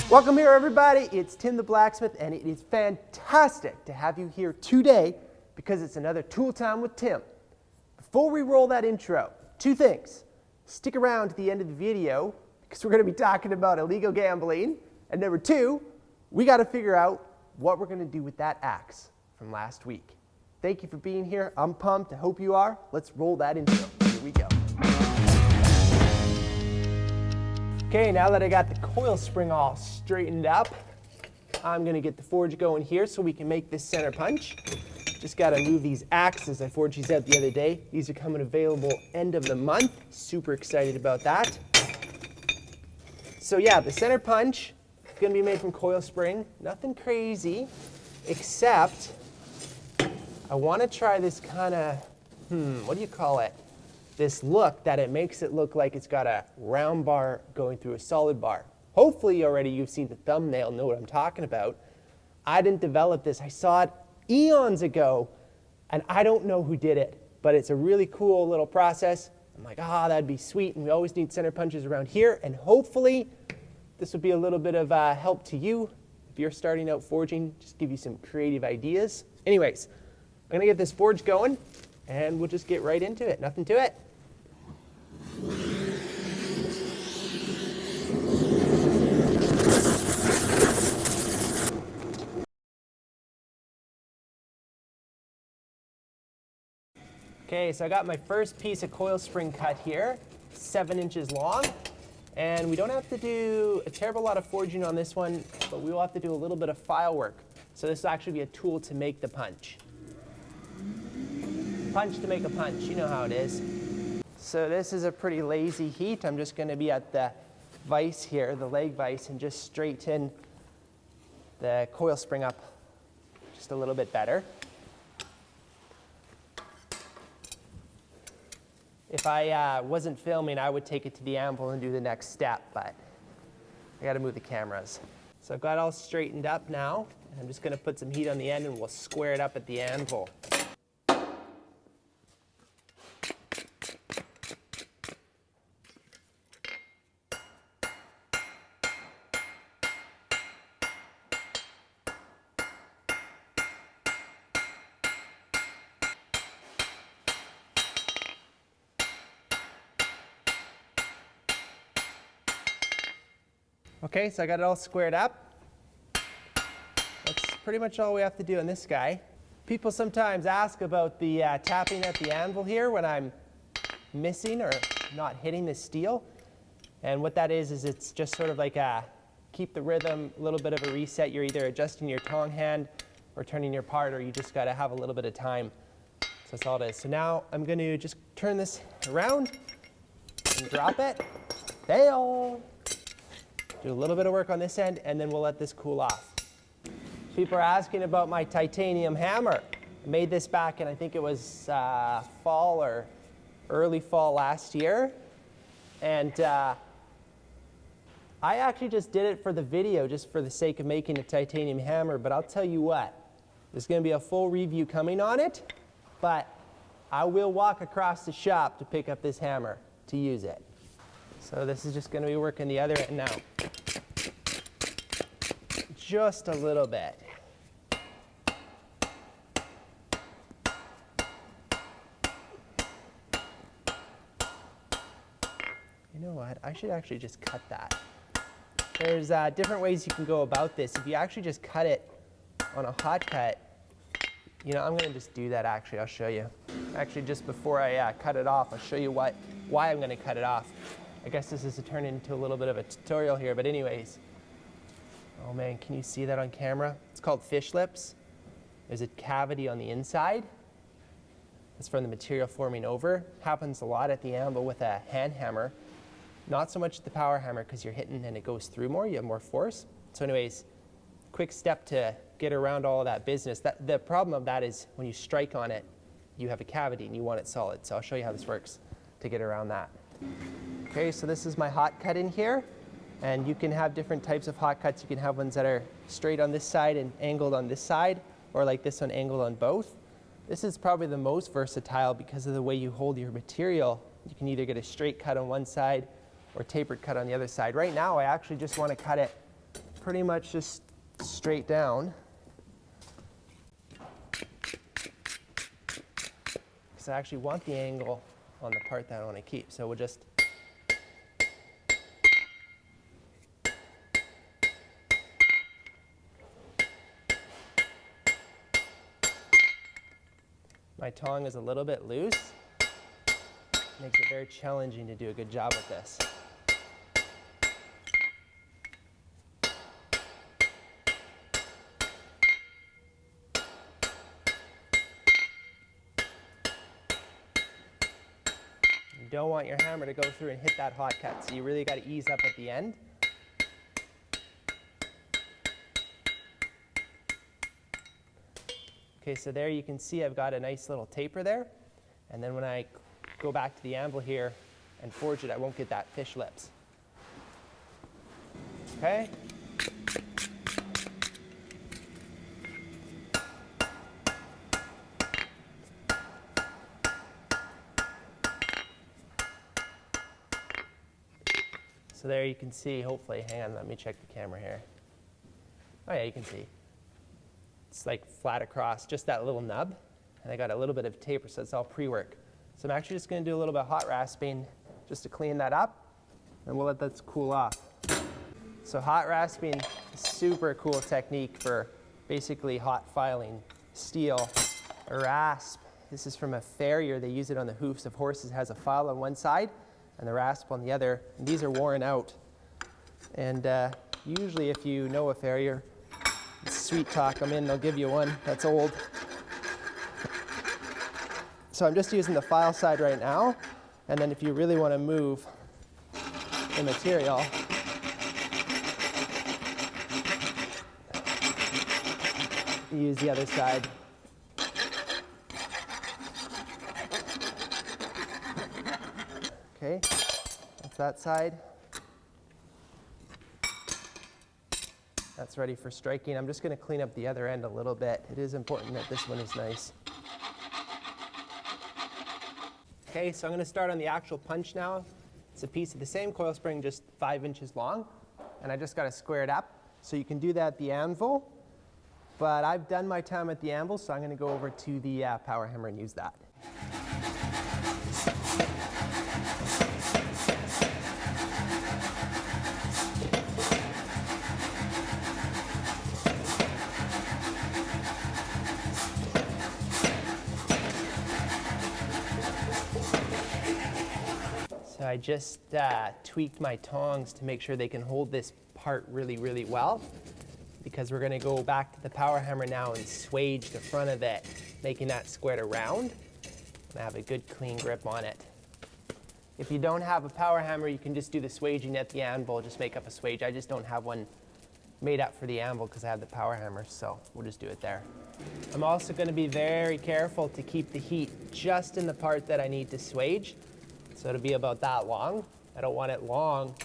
Welcome here, everybody. It's Tim the Blacksmith, and it is fantastic to have you here today because it's another Tool Time with Tim. Before we roll that intro, two things. Stick around to the end of the video because we're going to be talking about illegal gambling. And number two, we got to figure out what we're going to do with that axe from last week. Thank you for being here. I'm pumped. I hope you are. Let's roll that intro. Here we go. Okay, now that I got the coil spring all straightened up, I'm gonna get the forge going here so we can make this center punch. Just gotta move these axes. I forged these out the other day. These are coming available end of the month. Super excited about that. So yeah, the center punch is gonna be made from coil spring. Nothing crazy, except I wanna try this kinda, what do you call it? This look that it makes it look like it's got a round bar going through a solid bar. Hopefully already you've seen the thumbnail, know what I'm talking about. I didn't develop this. I saw it eons ago, and I don't know who did it, but it's a really cool little process. I'm like, that'd be sweet, and we always need center punches around here, and hopefully this will be a little bit of help to you if you're starting out forging, just give you some creative ideas. Anyways, I'm gonna get this forge going, and we'll just get right into it. Nothing to it. Okay, so I got my first piece of coil spring cut here, 7 inches long, and we don't have to do a terrible lot of forging on this one, but we will have to do a little bit of file work. So this will actually be a tool to make the punch. Punch to make a punch, you know how it is. So this is a pretty lazy heat. I'm just going to be at the vise here, the leg vise, and just straighten the coil spring up just a little bit better. If I wasn't filming, I would take it to the anvil and do the next step, but I got to move the cameras. So I've got it all straightened up now. I'm just going to put some heat on the end and we'll square it up at the anvil. Okay, so I got it all squared up. That's pretty much all we have to do on this guy. People sometimes ask about the tapping at the anvil here when I'm missing or not hitting the steel. And what that is it's just sort of like keep the rhythm, a little bit of a reset. You're either adjusting your tong hand or turning your part, or you just got to have a little bit of time. So that's all it is. So now I'm going to just turn this around and drop it. Fail. Do a little bit of work on this end, and then we'll let this cool off. People are asking about my titanium hammer. I made this back in, I think it was fall or early fall last year. And I actually just did it for the video, just for the sake of making a titanium hammer. But I'll tell you what, there's going to be a full review coming on it. But I will walk across the shop to pick up this hammer to use it. So this is just going to be working the other end now. Just a little bit. You know what? I should actually just cut that. There's different ways you can go about this. If you actually just cut it on a hot cut, you know, I'm going to just do that actually. I'll show you. Actually, just before I cut it off, I'll show you why I'm going to cut it off. I guess this is to turn into a little bit of a tutorial here, but anyways. Oh man, can you see that on camera? It's called fish lips. There's a cavity on the inside. That's from the material forming over. Happens a lot at the anvil with a hand hammer. Not so much the power hammer because you're hitting and it goes through more, you have more force. So anyways, quick step to get around all of that business. The problem of that is when you strike on it, you have a cavity and you want it solid. So I'll show you how this works to get around that. Okay, so this is my hot cut in here, and you can have different types of hot cuts. You can have ones that are straight on this side and angled on this side, or like this one angled on both. This is probably the most versatile because of the way you hold your material. You can either get a straight cut on one side or tapered cut on the other side. Right now I actually just want to cut it pretty much just straight down. Because I actually want the angle on the part that I want to keep. So we'll just my tong is a little bit loose. Makes it very challenging to do a good job with this. You don't want your hammer to go through and hit that hot cut, so you really got to ease up at the end. Okay, so there you can see I've got a nice little taper there, and then when I go back to the anvil here and forge it, I won't get that fish lips. Okay? So there you can see, hopefully, hang on, let me check the camera here. Oh yeah, you can see. It's like flat across, just that little nub. And I got a little bit of taper, so it's all pre-work. So I'm actually just gonna do a little bit of hot rasping just to clean that up, and we'll let that cool off. So hot rasping is a super cool technique for basically hot filing steel. A rasp, this is from a farrier. They use it on the hoofs of horses. It has a file on one side and the rasp on the other. And these are worn out. And usually if you know a farrier, sweet talk them in, they'll give you one that's old. So I'm just using the file side right now, and then if you really want to move the material, you use the other side. Okay, that's that side. That's ready for striking. I'm just going to clean up the other end a little bit. It is important that this one is nice. Okay, so I'm going to start on the actual punch now. It's a piece of the same coil spring, just 5 inches long, and I just got to square it up. So you can do that at the anvil, but I've done my time at the anvil, so I'm going to go over to the power hammer and use that. So I just tweaked my tongs to make sure they can hold this part really, really well, because we're going to go back to the power hammer now and swage the front of it, making that squared around and have a good clean grip on it. If you don't have a power hammer, you can just do the swaging at the anvil, just make up a swage. I just don't have one made up for the anvil because I have the power hammer, so we'll just do it there. I'm also going to be very careful to keep the heat just in the part that I need to swage. So it'll be about that long. I don't want it long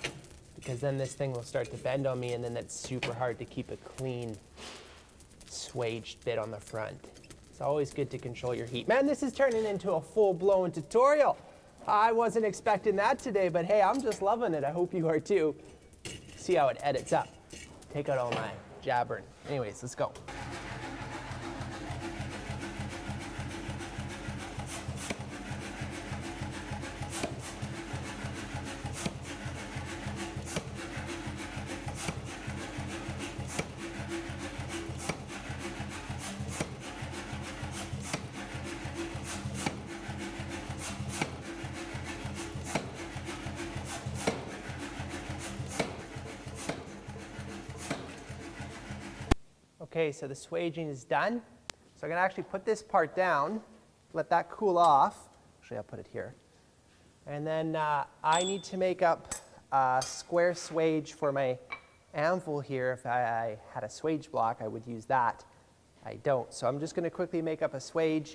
because then this thing will start to bend on me, and then it's super hard to keep a clean swaged bit on the front. It's always good to control your heat. Man, this is turning into a full-blown tutorial. I wasn't expecting that today, but hey, I'm just loving it. I hope you are too. See how it edits up. Take out all my jabbering. Anyways, let's go. Okay, so the swaging is done. So I'm going to actually put this part down, let that cool off. Actually, I'll put it here. And then I need to make up a square swage for my anvil here. If I had a swage block, I would use that. I don't. So I'm just going to quickly make up a swage,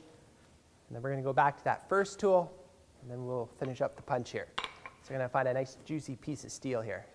and then we're going to go back to that first tool, and then we'll finish up the punch here. So we're going to find a nice juicy piece of steel here.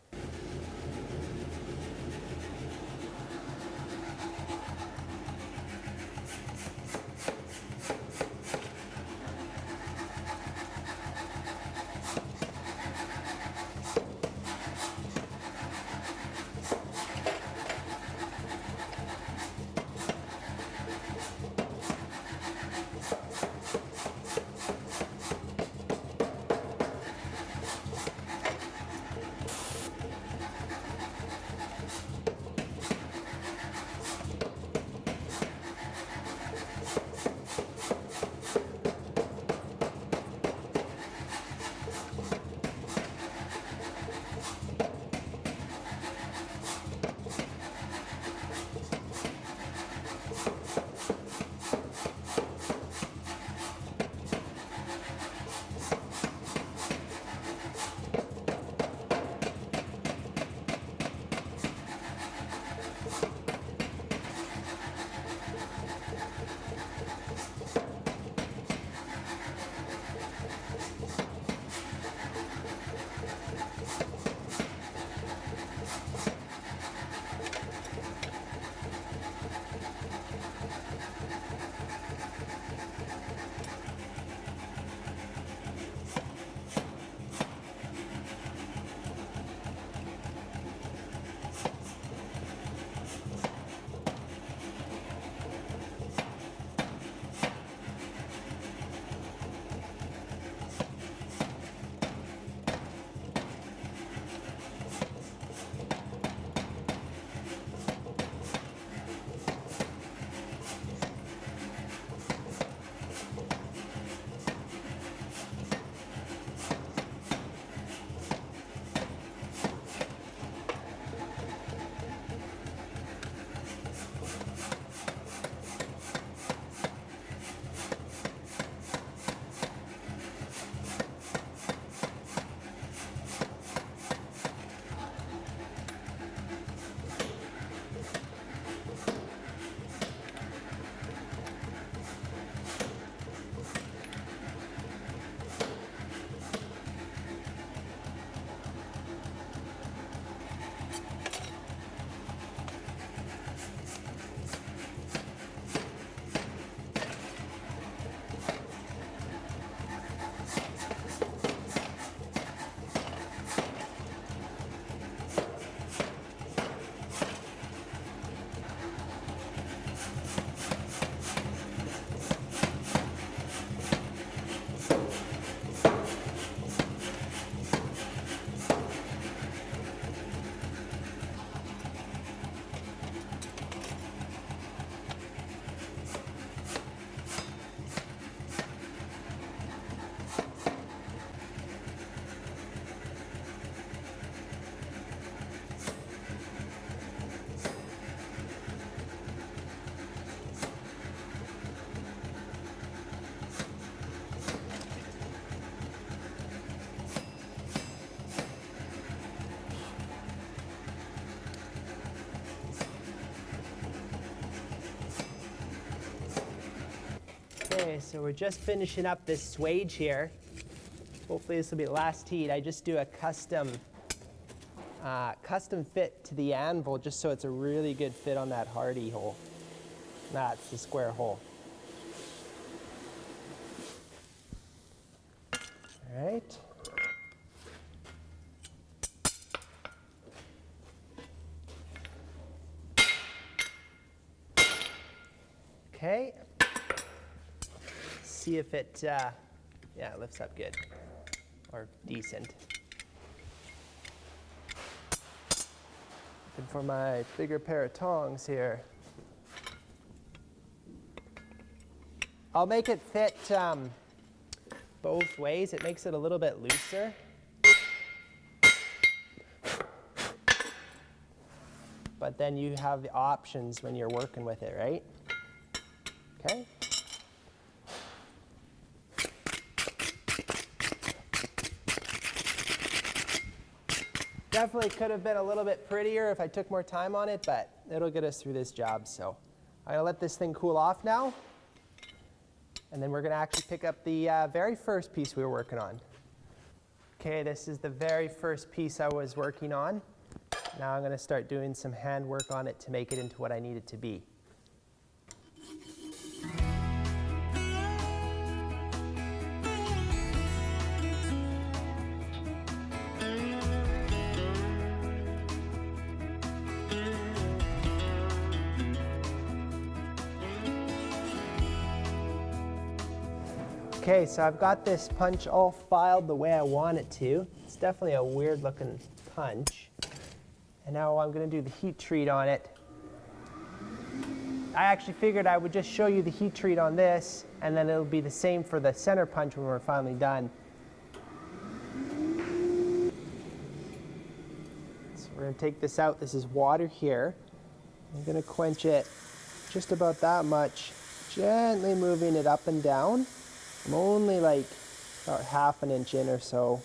Okay, so we're just finishing up this swage here. Hopefully this will be the last heat. I just do a custom fit to the anvil just so it's a really good fit on that hardy hole. That's the square hole. All right. Okay. See if it, yeah, it lifts up good or decent. Looking for my bigger pair of tongs here. I'll make it fit both ways. It makes it a little bit looser. But then you have the options when you're working with it, right? Okay. Definitely could have been a little bit prettier if I took more time on it, but it'll get us through this job. So I'm gonna let this thing cool off now. And then we're gonna actually pick up the very first piece we were working on. Okay, this is the very first piece I was working on. Now I'm gonna start doing some hand work on it to make it into what I need it to be. Okay, so I've got this punch all filed the way I want it to. It's definitely a weird looking punch. And now I'm going to do the heat treat on it. I actually figured I would just show you the heat treat on this, and then it'll be the same for the center punch when we're finally done. So we're going to take this out. This is water here. I'm going to quench it just about that much, gently moving it up and down. I'm only like about ½ an inch in or so,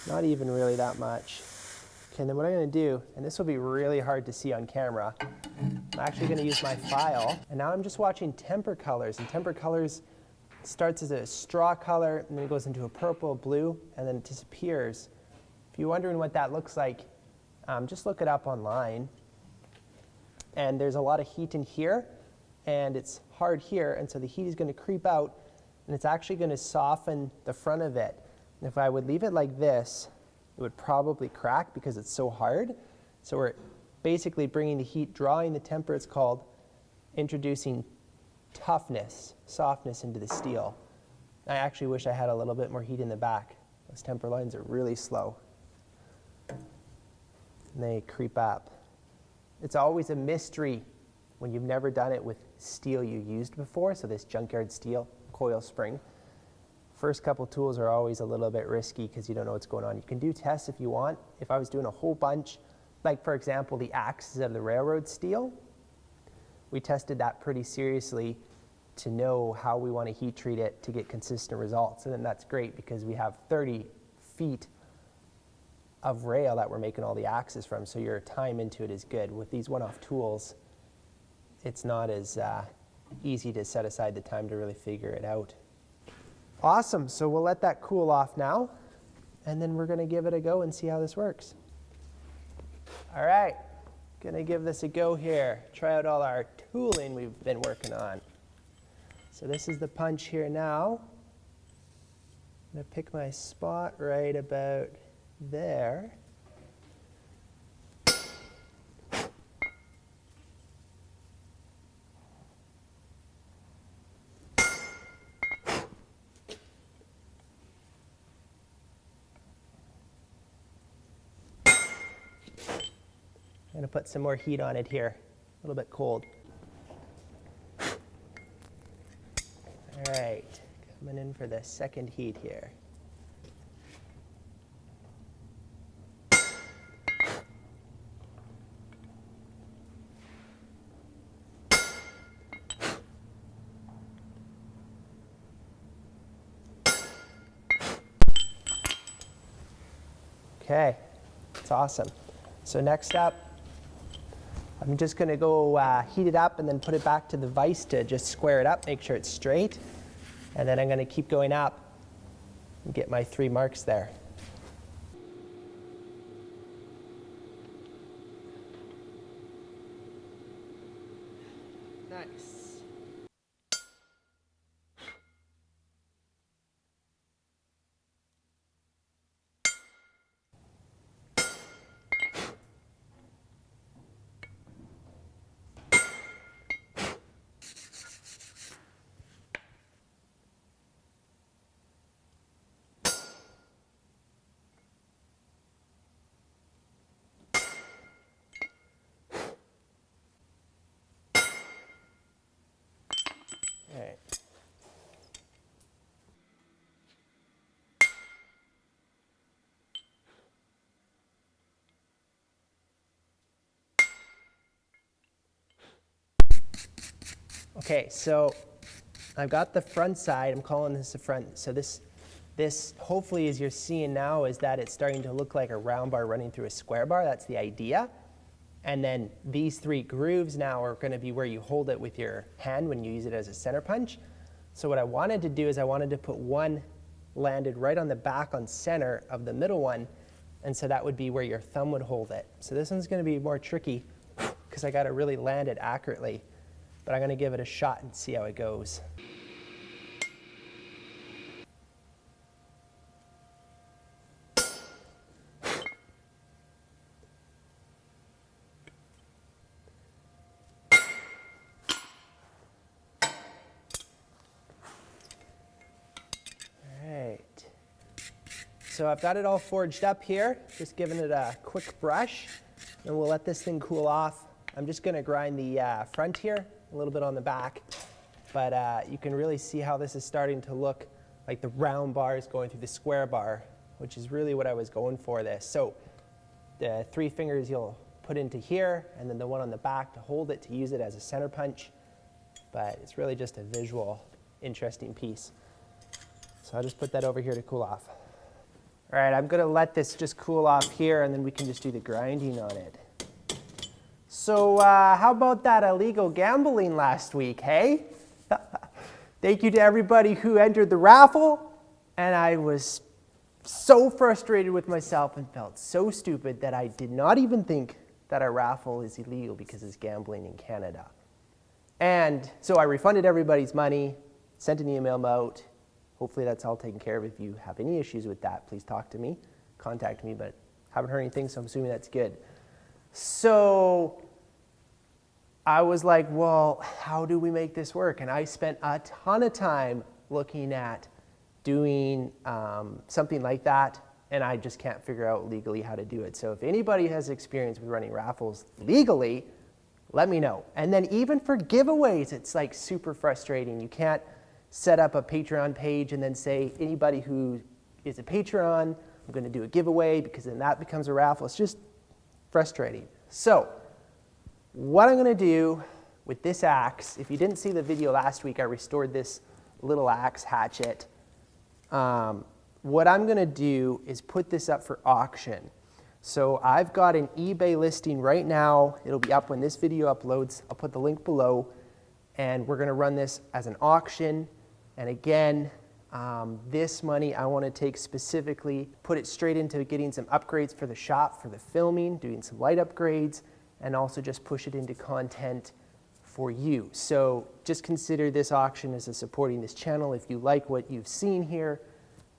not even really that much. Okay, and then what I'm gonna do, and this will be really hard to see on camera, I'm actually gonna use my file, and now I'm just watching temper colors, and temper colors starts as a straw color, and then it goes into a purple, blue, and then it disappears. If you're wondering what that looks like, just look it up online. And there's a lot of heat in here, and it's hard here, and so the heat is gonna creep out, and it's actually going to soften the front of it. And if I would leave it like this, it would probably crack because it's so hard. So we're basically bringing the heat, drawing the temper, it's called, introducing toughness, softness into the steel. I actually wish I had a little bit more heat in the back. Those temper lines are really slow. And they creep up. It's always a mystery when you've never done it with steel you used before, so this junkyard steel, coil spring. First couple tools are always a little bit risky because you don't know what's going on. You can do tests if you want. If I was doing a whole bunch, like for example the axes of the railroad steel, we tested that pretty seriously to know how we want to heat treat it to get consistent results. And then that's great because we have 30 feet of rail that we're making all the axes from, so your time into it is good. With these one-off tools, it's not as easy to set aside the time to really figure it out. Awesome, so we'll let that cool off now, and then we're gonna give it a go and see how this works. All right, gonna give this a go here. Try out all our tooling we've been working on. So this is the punch here now. I'm gonna pick my spot right about there. I'm going to put some more heat on it here, a little bit cold. All right, coming in for the second heat here. Okay, that's awesome. So next up, I'm just going to go heat it up and then put it back to the vise to just square it up, make sure it's straight. And then I'm going to keep going up and get my 3 marks there. Nice. All right. Okay, so I've got the front side. I'm calling this the front. So this hopefully, as you're seeing now, is that it's starting to look like a round bar running through a square bar. That's the idea. And then these 3 grooves now are going to be where you hold it with your hand when you use it as a center punch. So what I wanted to do is I wanted to put one landed right on the back on center of the middle one, and so that would be where your thumb would hold it. So this one's going to be more tricky because I got to really land it accurately, but I'm going to give it a shot and see how it goes. So I've got it all forged up here, just giving it a quick brush, and we'll let this thing cool off. I'm just going to grind the front here, a little bit on the back, but you can really see how this is starting to look like the round bar is going through the square bar, which is really what I was going for this. So the 3 fingers you'll put into here, and then the one on the back to hold it, to use it as a center punch, but it's really just a visual, interesting piece. So I'll just put that over here to cool off. All right, I'm going to let this just cool off here, and then we can just do the grinding on it. So how about that illegal gambling last week, hey? Thank you to everybody who entered the raffle, and I was so frustrated with myself and felt so stupid that I did not even think that our raffle is illegal because it's gambling in Canada. And so I refunded everybody's money, sent an email out. Hopefully that's all taken care of. If you have any issues with that, please talk to me, contact me, but haven't heard anything, so I'm assuming that's good. So I was like, well, how do we make this work? And I spent a ton of time looking at doing something like that, and I just can't figure out legally how to do it. So if anybody has experience with running raffles legally, let me know. And then even for giveaways, it's like super frustrating. You can't set up a Patreon page and then say, anybody who is a Patreon, I'm going to do a giveaway, because then that becomes a raffle. It's just frustrating. So what I'm going to do with this axe, if you didn't see the video last week, I restored this little axe hatchet. What I'm going to do is put this up for auction. So I've got an eBay listing right now. It'll be up when this video uploads. I'll put the link below, and we're going to run this as an auction. And again, this money I want to take specifically, put it straight into getting some upgrades for the shop, for the filming, doing some light upgrades, and also just push it into content for you. So just consider this auction as a supporting this channel. If you like what you've seen here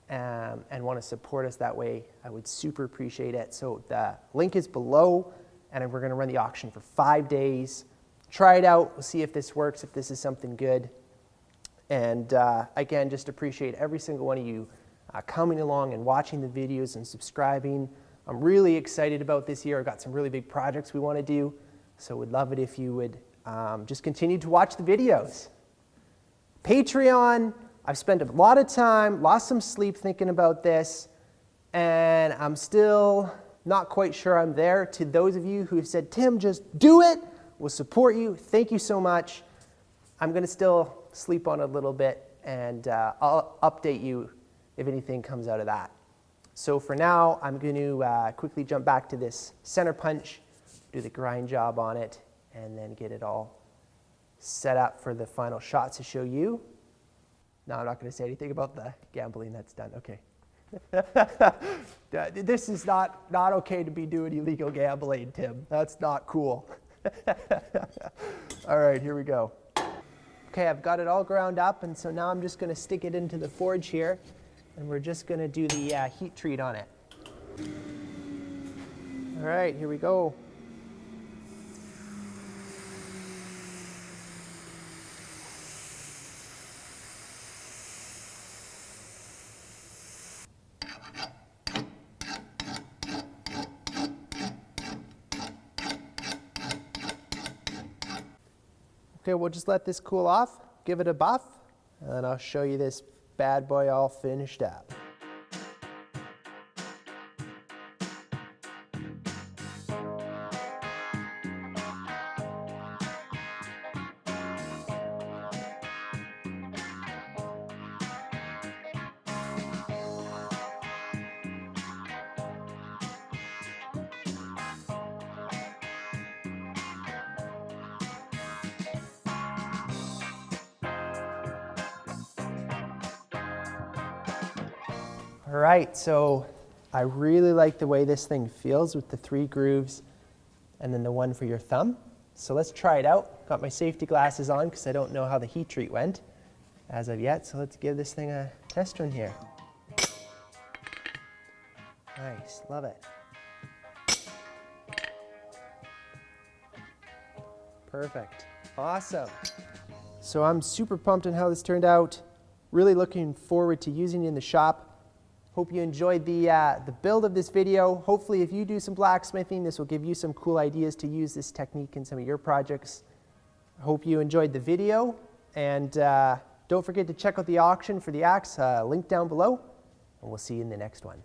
and want to support us that way, I would super appreciate it. So the link is below, and we're going to run the auction for 5 days. Try it out. We'll see if this works, if this is something good. And again, just appreciate every single one of you coming along and watching the videos and subscribing. I'm really excited about this year. I've got some really big projects we want to do, so would love it if you would just continue to watch the videos. Patreon, I've spent a lot of time, lost some sleep thinking about this, and I'm still not quite sure I'm there. To those of you who have said, Tim, just do it, we'll support you. Thank you so much. I'm going to still sleep on it a little bit, and I'll update you if anything comes out of that. So for now, I'm going to quickly jump back to this center punch, do the grind job on it, and then get it all set up for the final shots to show you. No, I'm not going to say anything about the gambling. That's done. Okay. This is not okay to be doing illegal gambling, Tim. That's not cool. All right, here we go. Okay, I've got it all ground up, and so now I'm just going to stick it into the forge here, and we're just going to do the heat treat on it. All right, here we go. Okay, we'll just let this cool off, give it a buff, and I'll show you this bad boy all finished up. All right, so I really like the way this thing feels with the 3 grooves and then the one for your thumb. So let's try it out. Got my safety glasses on because I don't know how the heat treat went as of yet. So let's give this thing a test run here. Nice, love it. Perfect, awesome. So I'm super pumped on how this turned out. Really looking forward to using it in the shop. Hope you enjoyed the build of this video. Hopefully if you do some blacksmithing, this will give you some cool ideas to use this technique in some of your projects. I hope you enjoyed the video, and don't forget to check out the auction for the axe, link down below, and we'll see you in the next one.